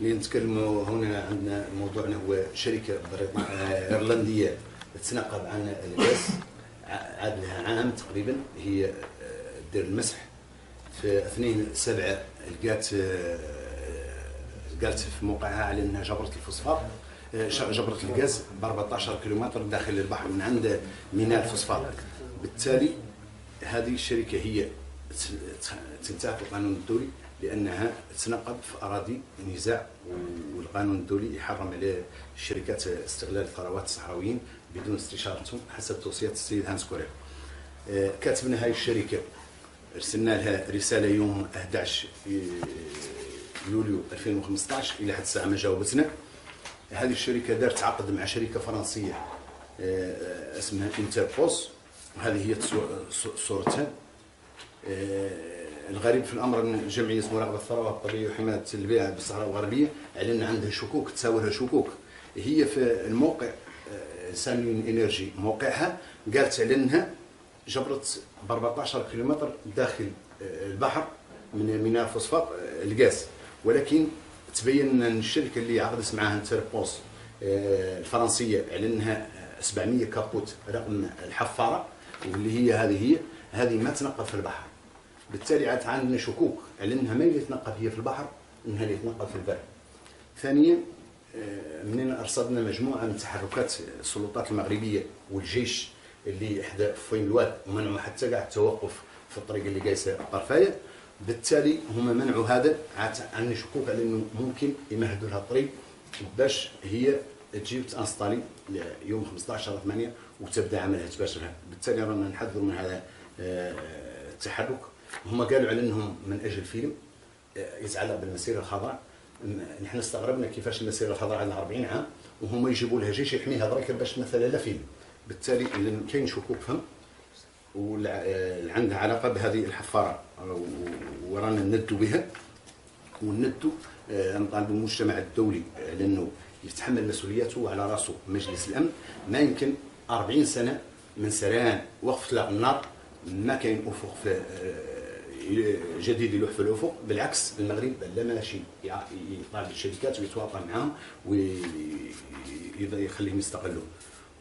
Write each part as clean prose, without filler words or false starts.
اللي نتكلموا هنا عندنا موضوعنا هو شركة إيرلندية تتنقب عن الغاز، عاد لها عام تقريبا هي دير المسح. في 2/7 لقات في موقعها على انها جبرت الفوسفات، جبرت الغاز ب 14 كيلومتر داخل البحر من عند ميناء الفوسفات. بالتالي هذه الشركة هي تنتهك القانون الدولي لأنها تنقب في أراضي نزاع، والقانون الدولي يحرم على الشركات استغلال الثروات الصحراويين بدون استشارتهم حسب توصية السيد هانس كورير. كاتبنا هاي الشركة ارسلنا لها رسالة يوم 11 يوليو 2015 إلى حد الساعة ما جاوبتنا. هذه الشركة دارت عقد مع شركة فرنسية اسمها انتربوس، وهذه هي صورتها. الغريب في الامر ان جمعيه مراقبه الثروات الطبيعيه وحمايه البيئه بالصحراء الغربيه اعلن عندها شكوك، تساورها شكوك. هي في الموقع سانيون انرجي موقعها قالت على انها جبرت ب 14 كيلومتر داخل البحر من ميناء الفوسفات الغاز، ولكن تبين ان الشركه اللي عقدت معها انتربوس الفرنسيه على انها 700 كابوت رقم الحفاره، واللي هذه ما تنقب في البحر. بالتالي عاد عندنا شكوك على انها ما اللي تنقب هي في البحر، انها اللي تنقب في البر. ثانيا منين ارصدنا مجموعه من تحركات السلطات المغربيه والجيش اللي احدى فين الواد ومنعوا حتى كاع التوقف في الطريق اللي جايسه طرفايه. بالتالي هما منعوا هذا. عاد عندنا شكوك على انه ممكن يمهدوا لها الطريق باش هي تجيب تانستالي يوم 15/8 وتبدا عملها تباشرها. بالتالي رانا نحذروا من هذا التحرك. هما قالوا على انهم من اجل فيلم يتعلق بالمسيره الخضراء. نحن استغربنا كيفاش المسيره الخضراء عندنا 40 عام وهما يجيبوا لها جيش يحميها درك باش مثلا لا فيلم. بالتالي كاين شكوك فهم واللي عندها علاقه بهذه الحفاره، ورانا ندوا بها وندوا نطالبوا المجتمع الدولي على انه يتحمل مسؤولياته على راسه. مجلس الامن ما يمكن 40 سنه من سريان وقف اطلاق النار ما كاين افق في جديد يلوح في الافق. بالعكس المغرب لا ماشي يطالب الشركات ويتواطى معهم ويخليهم يستقلوا.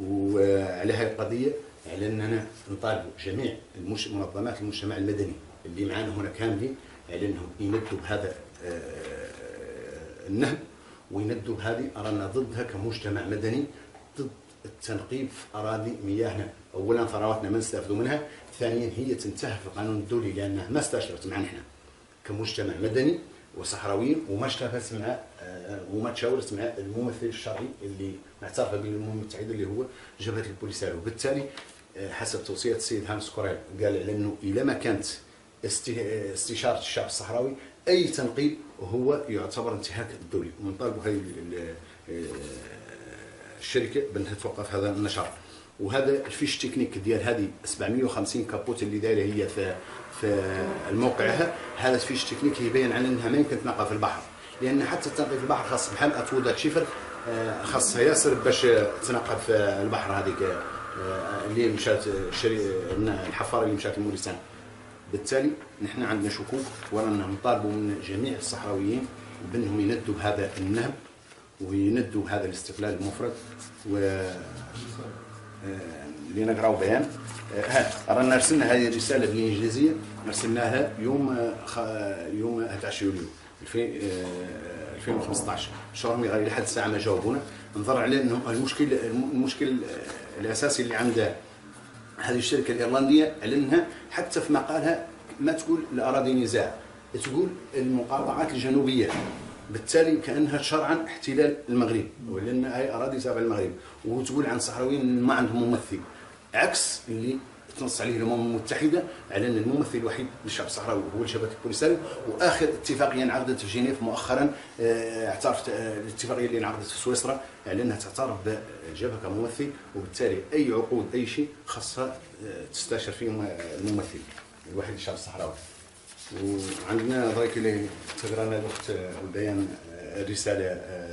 وعلى هذه القضيه على اننا نطالبوا جميع منظمات المجتمع المدني اللي معنا هنا كاملين على انهم يندوا بهذا النهب ويندوا بهذه. رانا ضدها كمجتمع مدني، ضد التنقيب في اراضي مياهنا. اولا ثرواتنا ما نستافدوا منها، ثانيا هي تنتهك القانون الدولي لانها ما استشرت معنا احنا كمجتمع مدني وصحراويين، وما اشتركت مع وما تشاورت مع الممثل الشرعي اللي معترف به الامم المتحده اللي هو جبهه البوليساريو. وبالتالي حسب توصيه السيد هانس كوريل قال على انه اذا ما كانت استشاره الشعب الصحراوي اي تنقيب هو يعتبر انتهاك الدولي. ونطالبوا هذه الشركه بانها توقف هذا النشاط. وهذا الفيش تكنيك ديال هذه 750 كابوت اللي دايره هي في موقعها، هذا الفيش تكنيك يبين على انها ما يمكن تنقب في البحر، لان حتى التنقيب في البحر خاص بحال اتوودات شفر خاصها ياسر باش تنقب في البحر. هذيك اللي مشات الحفاره اللي مشات لموريتانيا. بالتالي نحن عندنا شكوك ورانا نطالبوا من جميع الصحراويين بانهم يندوا بهذا النهب ويندوا بهذا الاستقلال المفرط. و اللي نقراو بيان رانا رسلنا هذه الرساله بالانجليزيه، رسلناها يوم 11 يوليو 2015. شرهم غير لحد الساعه ما جاوبونا. نظر على انه المشكل الاساسي اللي عند هذه الشركه الايرلنديه على انها حتى في مقالها ما تقول الاراضي نزاع، تقول المقاطعات الجنوبيه. بالتالي كانها شرعا احتلال المغرب ولان هي اراضي تابعه للمغرب، وتقول عن الصحراويين ما عندهم ممثل، عكس اللي تنص عليه الامم المتحده على ان الممثل الوحيد للشعب الصحراوي هو جبهه البوليساريو. واخر اتفاقيه انعقدت في جنيف مؤخرا اعترفت الاتفاقيه اللي انعقدت في سويسرا على انها تعترف بالجبهه كممثل، وبالتالي اي عقود اي شيء خاصها تستشر فيهم الممثل الوحيد للشعب الصحراوي. وعندنا ضيك اللي تقرانا الوقت البيان الرساله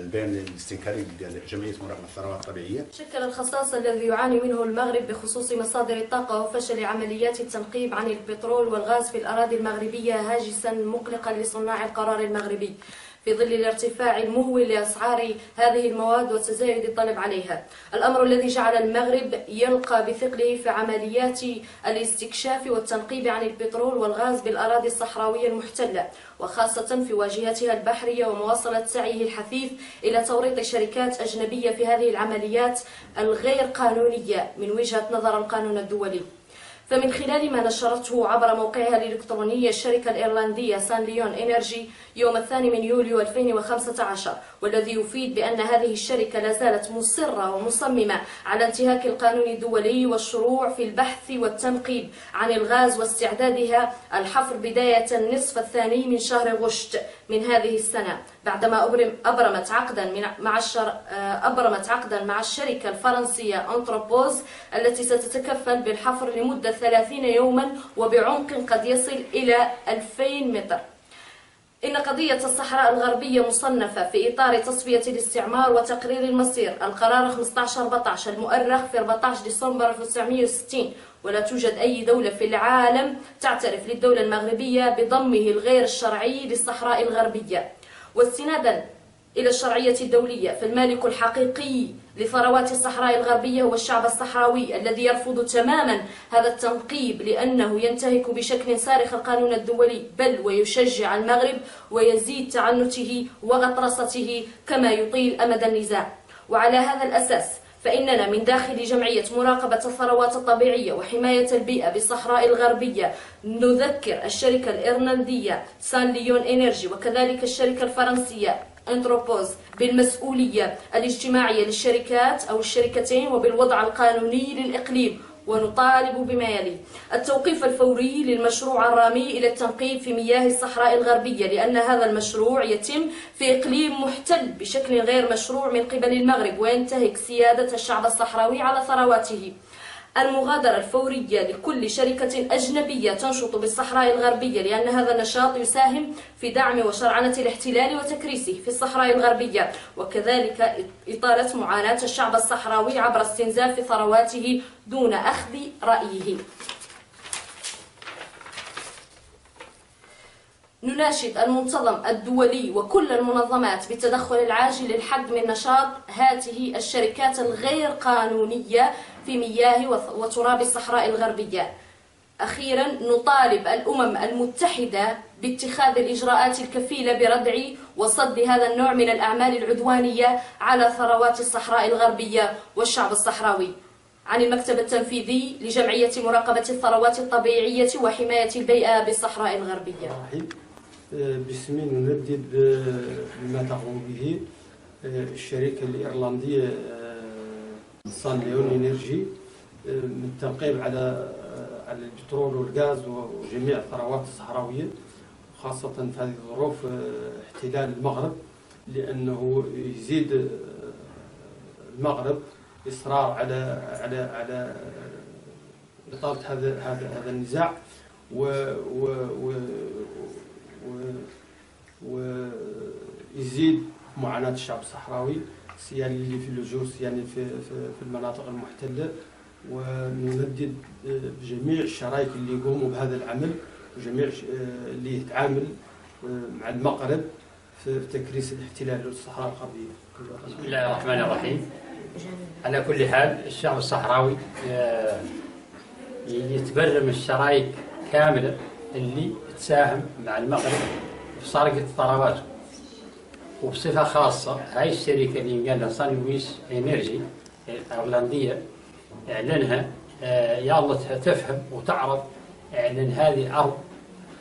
البيان الاستنكاري ديال جمعيه مراقبه الثروات الطبيعيه. شكل الخصاص الذي يعاني منه المغرب بخصوص مصادر الطاقه وفشل عمليات التنقيب عن البترول والغاز في الاراضي المغربيه هاجسا مقلقا لصناع القرار المغربي. في ظل الارتفاع المهول لأسعار هذه المواد وتزايد الطلب عليها، الأمر الذي جعل المغرب يلقى بثقله في عمليات الاستكشاف والتنقيب عن البترول والغاز بالأراضي الصحراوية المحتلة، وخاصة في واجهتها البحرية، ومواصلة سعيه الحثيث إلى توريط شركات أجنبية في هذه العمليات الغير قانونية من وجهة نظر القانون الدولي. فمن خلال ما نشرته عبر موقعها الإلكتروني الشركة الإيرلندية سان ليون إنرجي يوم 2 يوليو 2015، والذي يفيد بأن هذه الشركة لا زالت مصرة ومصممة على انتهاك القانون الدولي والشروع في البحث والتنقيب عن الغاز واستعدادها الحفر بداية النصف الثاني من شهر غشت من هذه السنة، بعدما أبرمت عقدا مع الشركة الفرنسية أنتروبوز التي ستتكفل بالحفر لمدة 30 يوما وبعمق قد يصل إلى 2000 متر. إن قضية الصحراء الغربية مصنفة في إطار تصفية الاستعمار وتقرير المصير، القرار 1514 المؤرخ في 14 ديسمبر 1960، ولا توجد أي دولة في العالم تعترف للدولة المغربية بضمه الغير الشرعي للصحراء الغربية. واستنادا إلى الشرعية الدولية، فالمالك الحقيقي لثروات الصحراء الغربية هو الشعب الصحراوي الذي يرفض تماما هذا التنقيب، لأنه ينتهك بشكل صارخ القانون الدولي، بل ويشجع المغرب ويزيد تعنته وغطرسته كما يطيل أمد النزاع. وعلى هذا الأساس فإننا من داخل جمعية مراقبة الثروات الطبيعية وحماية البيئة بالصحراء الغربية نذكر الشركة الإيرلندية سان ليون إنرجي وكذلك الشركة الفرنسية أنتروبوز بالمسؤولية الاجتماعية للشركات أو الشركتين وبالوضع القانوني للإقليم، ونطالب بما يلي: التوقيف الفوري للمشروع الرامي إلى التنقيب في مياه الصحراء الغربية، لأن هذا المشروع يتم في إقليم محتل بشكل غير مشروع من قبل المغرب وينتهك سيادة الشعب الصحراوي على ثرواته. المغادرة الفورية لكل شركة أجنبية تنشط بالصحراء الغربية، لأن هذا النشاط يساهم في دعم وشرعنة الاحتلال وتكريسه في الصحراء الغربية، وكذلك إطالة معاناة الشعب الصحراوي عبر استنزاف ثرواته دون أخذ رأيه. نناشد المنتظم الدولي وكل المنظمات بالتدخل العاجل للحد من نشاط هذه الشركات الغير قانونية في مياه وتراب الصحراء الغربية. أخيرا، نطالب الأمم المتحدة باتخاذ الإجراءات الكفيلة بردع وصد هذا النوع من الأعمال العدوانية على ثروات الصحراء الغربية والشعب الصحراوي. عن المكتب التنفيذي لجمعية مراقبة الثروات الطبيعية وحماية البيئة بالصحراء الغربية. باسمي نندد بما تقوم به الشركة الإيرلندية سان ليون إنرجي من التنقيب على البترول والغاز وجميع الثروات الصحراوية، خاصة في هذه الظروف احتلال المغرب، لأنه يزيد المغرب إصرار على إطالة هذا النزاع ويزيد معاناة الشعب الصحراوي، سيان اللي في اللجوء، سيان في المناطق المحتلة. ونندد بجميع الشرايك اللي يقوموا بهذا العمل وجميع اللي يتعامل مع المغرب في تكريس الاحتلال للصحراء الغربية. بسم الله الرحمن الرحيم. على كل حال الشعب الصحراوي يتبرم الشرايك كاملة اللي تساهم مع المغرب في سرقة ثرواته، وبصفة خاصة هاي الشركة اللي قالها سان لويس إنرجي الأيرلندية إعلانها يا الله تفهم وتعرض إعلان هذه أرض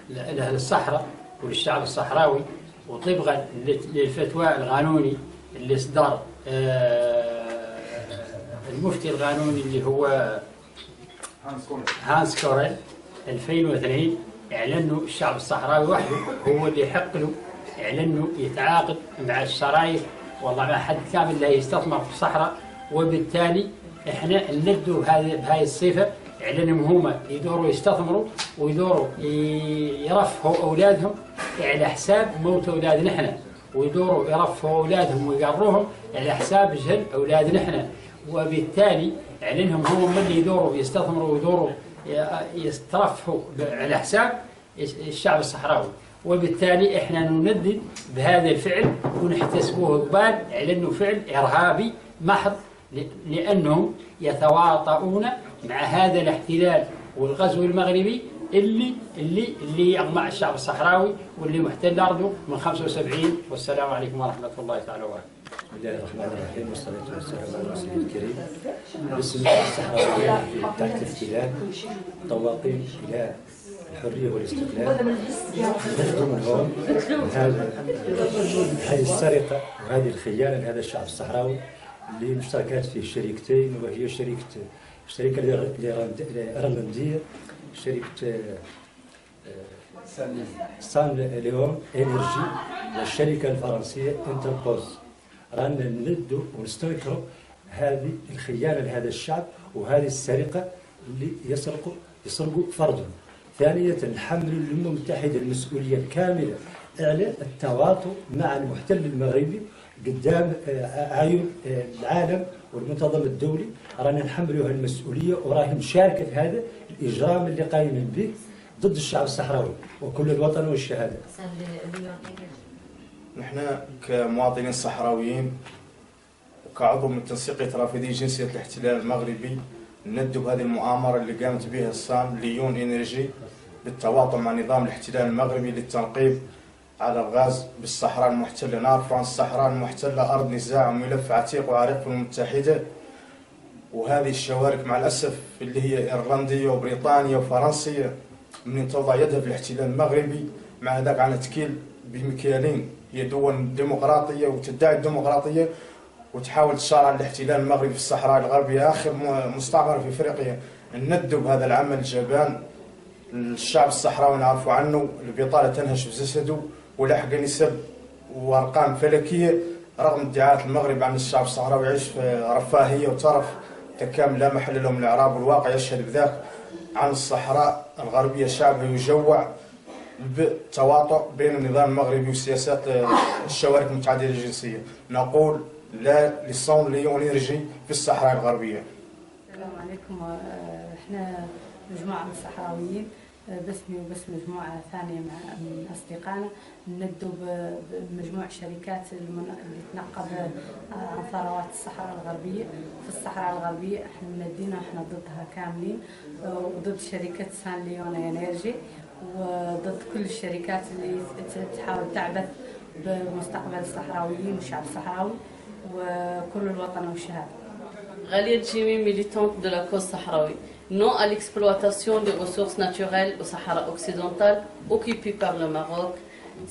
لأهل الصحراء وللشعب الصحراوي، وطبقا للفتوى القانوني اللي إصدر المفتي القانوني اللي هو هانس كوريل 2002، إعلانه الشعب الصحراوي وحده هو اللي يحق له إعلانه يتعاقد مع الشرايك والله مع حد كامل لا يستثمر في الصحراء. وبالتالي احنا نبدو بهاي الصفة إعلانهم هما يدوروا يستثمروا ويدوروا يرفهوا أولادهم على حساب موت أولادنا احنا، ويدوروا يرفهوا أولادهم ويقروهم على حساب جهل أولادنا احنا. وبالتالي إعلانهم هم اللي يدوروا يستثمروا ويدوروا يسترفهوا على حساب الشعب الصحراوي. وبالتالي احنا نندد بهذا الفعل ونحتسبوه قبال على انه فعل ارهابي محض، لانهم يتواطؤون مع هذا الاحتلال والغزو المغربي اللي يقمع الشعب الصحراوي واللي محتل ارضه من 75. والسلام عليكم ورحمه الله تعالى وبركاته. بسم الله الرحمن الرحيم والصلاة والسلام على رسول الكريم. باسم الشعب الصحراوي تحت الاحتلال طواقين إلى الحرية والاستقلال، نخدم لهم هذه السرقة وهذه الخيانة لهذا الشعب الصحراوي اللي مشتركات فيه شركتين، وهي الشركة الإيرلندية، شركة سان ليون انرجي، والشركة الفرنسية انتربوز. رانا ندوا ونستنكروا هذه الخيانة لهذا الشعب وهذه السرقة اللي يسرقوا فرضهم. ثانيا نحمل الأمم المتحدة المسؤولية الكاملة على التواطؤ مع المحتل المغربي قدام أعين العالم والمنتظم الدولي. رانا نحملوا المسؤولية وراهي مشاركة في هذا الإجرام اللي قايمين به ضد الشعب الصحراوي وكل الوطن والشهادة. نحن كمواطنين صحراويين وكعضو من تنسيقية رافضي جنسية الاحتلال المغربي ندوا بهذه المؤامرة اللي قامت بها سان ليون انرجي بالتواطؤ مع نظام الاحتلال المغربي للتنقيب على الغاز بالصحراء المحتلة. نار فرنسا الصحراء المحتلة أرض نزاع وملف عتيق وعريق في الأمم المتحدة، وهذه الشوارك مع الأسف اللي هي إيرلندية وبريطانيا وفرنسية من توضع يدها في الاحتلال المغربي، مع ذلك عن تكيل بمكيالين، هي دول ديمقراطية وتدعي الديمقراطية وتحاول تشارع الاحتلال المغربي في الصحراء الغربية آخر مستعمرة في أفريقيا. ندوا بهذا العمل الجبان الشعب الصحراوي نعرفوا عنه البطالة تنهش في جسده ولحق نسب وأرقام فلكية، رغم ادعاءات المغرب عن الشعب الصحراوي يعيش في رفاهية وترف تكامل لا محل له من الإعراب، والواقع يشهد بذاك. عن الصحراء الغربية شعبها يجوع بالتواطؤ بين النظام المغربي وسياسات الشوارك المتعددة الجنسية. نقول لا لسان ليون انرجي في الصحراء الغربية. السلام عليكم. احنا مجموعة من الصحراويين باسمي وباسم مجموعة ثانية من أصدقائنا ندوا بمجموع شركات اللي تنقب عن ثروات الصحراء الغربية. في الصحراء الغربية احنا مندينا احنا ضدها كاملين، وضد شركة سان ليون انرجي وضد كل الشركات اللي تحاول تعبث بمستقبل الصحراويين والشعب الصحراوي وكل الوطن والشهادة. Ghalia Djimi, militante de la cause sahraoui. Non à l'exploitation des ressources naturelles au Sahara occidental occupé par le Maroc.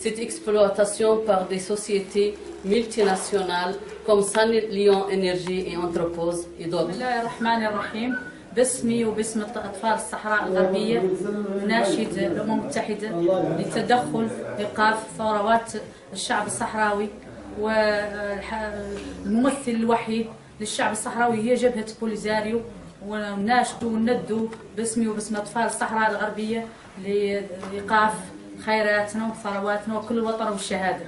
Cette exploitation par des sociétés multinationales comme San Lyon Energy et Entrepose et d'autres. Bismillah ar-Rahman ar-Rahim. باسمي وباسم أطفال الصحراء الغربية ناشد الأمم المتحدة لتدخل إيقاف ثروات الشعب الصحراوي، والممثل الوحيد للشعب الصحراوي هي جبهة بوليزاريو. وناشدوا وندوا باسمي وباسم أطفال الصحراء الغربية لإيقاف خيراتنا وثرواتنا وكل الوطن والشهادة.